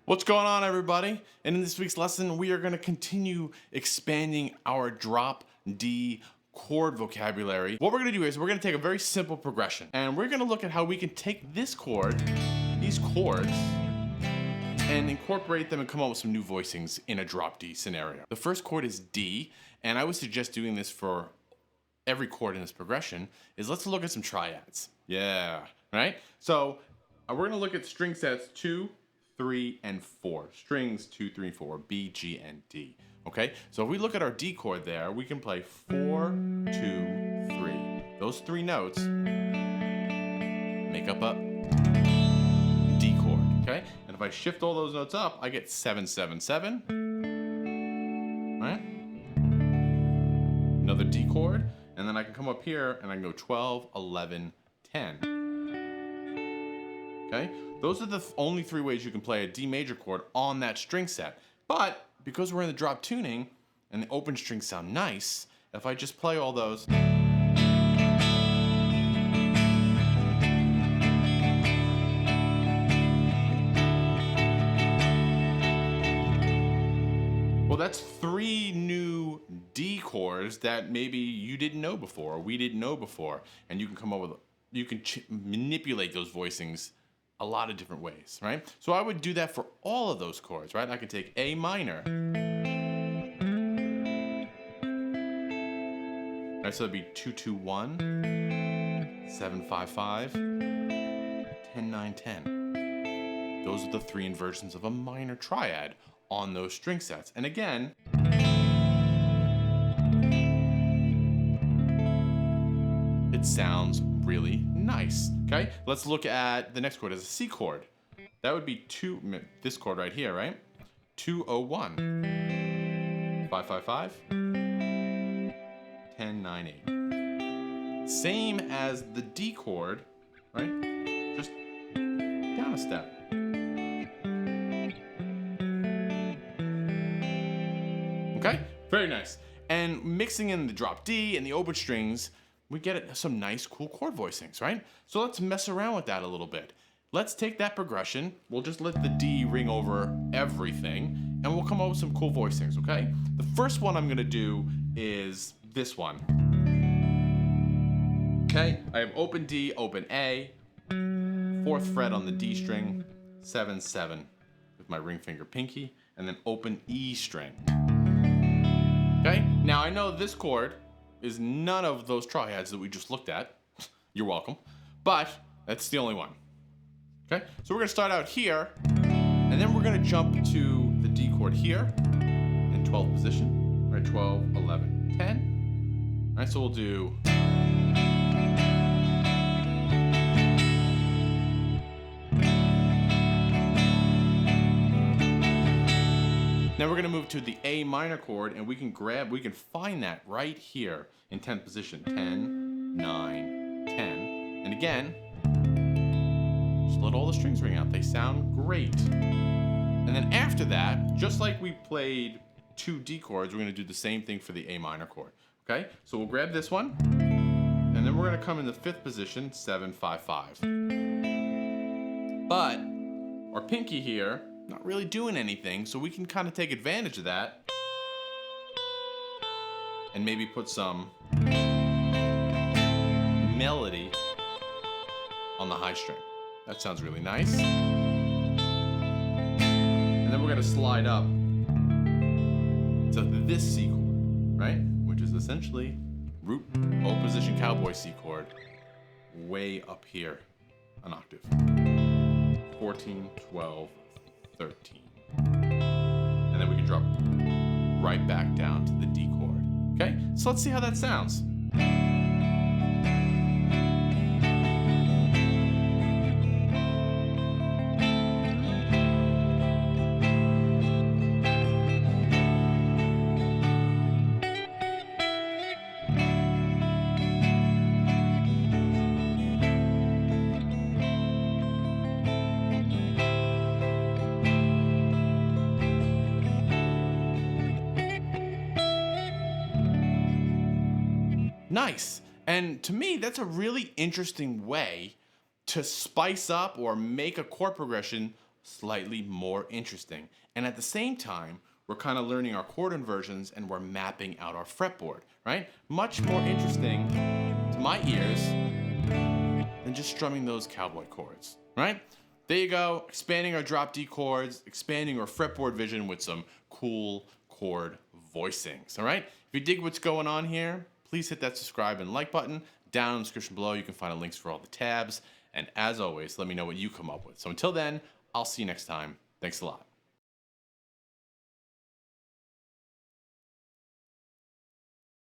What's going on, everybody? And in this week's lesson, we are going to continue expanding our drop D chord vocabulary. What we're going to do is we're going to take a very simple progression, and we're going to look at how we can take this chord, these chords, and incorporate them and come up with some new voicings in a drop D scenario. The first chord is D, and I would suggest doing this for every chord in this progression. Let's look at some triads. Yeah, right? So we're going to look at string sets 2, 3, and 4. Strings 2, 3, 4, B, G, and D. Okay, so if we look at our D chord there, we can play 4, 2, 3. Those three notes make up a D chord. Okay, and if I shift all those notes up, I get 7, 7, 7. Right? Another D chord, and then I can come up here and I can go 12, 11, 10. Okay? Those are the only three ways you can play a D major chord on that string set. But because we're in the drop tuning and the open strings sound nice, if I just play all those, well, that's three new D chords that maybe you didn't know before, or we didn't know before, and you can come up with, you can manipulate those voicings a lot of different ways, right? So I would do that for all of those chords, right? I could take A minor. Right, so that'd be 2, 2, 1, 7, 5, 5, 10, 9, 10. Those are the three inversions of a minor triad on those string sets. And again, it sounds really nice. Okay, let's look at the next chord as a C chord. That would be this chord right here, right? 2, 0, 1, 5, 5, 5, 10, 9, 8. Same as the D chord, right? Just down a step. Okay, very nice. And mixing in the drop D and the open strings, we get some nice, cool chord voicings, right? So let's mess around with that a little bit. Let's take that progression. We'll just let the D ring over everything, and we'll come up with some cool voicings, okay? The first one I'm gonna do is this one. Okay, I have open D, open A, 4th fret on the D string, 7, 7 with my ring finger pinky, and then open E string. Okay, now I know this chord is none of those triads that we just looked at. You're welcome. But that's the only one. Okay, so we're gonna start out here, and then we're gonna jump to the D chord here in 12th position. Right, 12, 11, 10. All right, so we'll do. Now we're gonna move to the A minor chord, and we can find that right here in 10th position. 10, 9, 10. And again, just let all the strings ring out. They sound great. And then after that, just like we played 2 D chords, we're gonna do the same thing for the A minor chord. Okay? So we'll grab this one, and then we're gonna come in the 5th position, 7, 5, 5. But our pinky here, not really doing anything, so we can kind of take advantage of that and maybe put some melody on the high string. That sounds really nice. And then we're gonna slide up to this C chord, right? Which is essentially root O position cowboy C chord, way up here, an octave. 14, 12, 13. And then we can drop right back down to the D chord. Okay, so let's see how that sounds. Nice. And to me, that's a really interesting way to spice up or make a chord progression slightly more interesting. And at the same time, we're kind of learning our chord inversions and we're mapping out our fretboard, right? Much more interesting to my ears than just strumming those cowboy chords, right? There you go, expanding our drop D chords, expanding our fretboard vision with some cool chord voicings, all right? If you dig what's going on here, please hit that subscribe and like button. Down in the description below, you can find links for all the tabs. And as always, let me know what you come up with. So until then, I'll see you next time. Thanks a lot.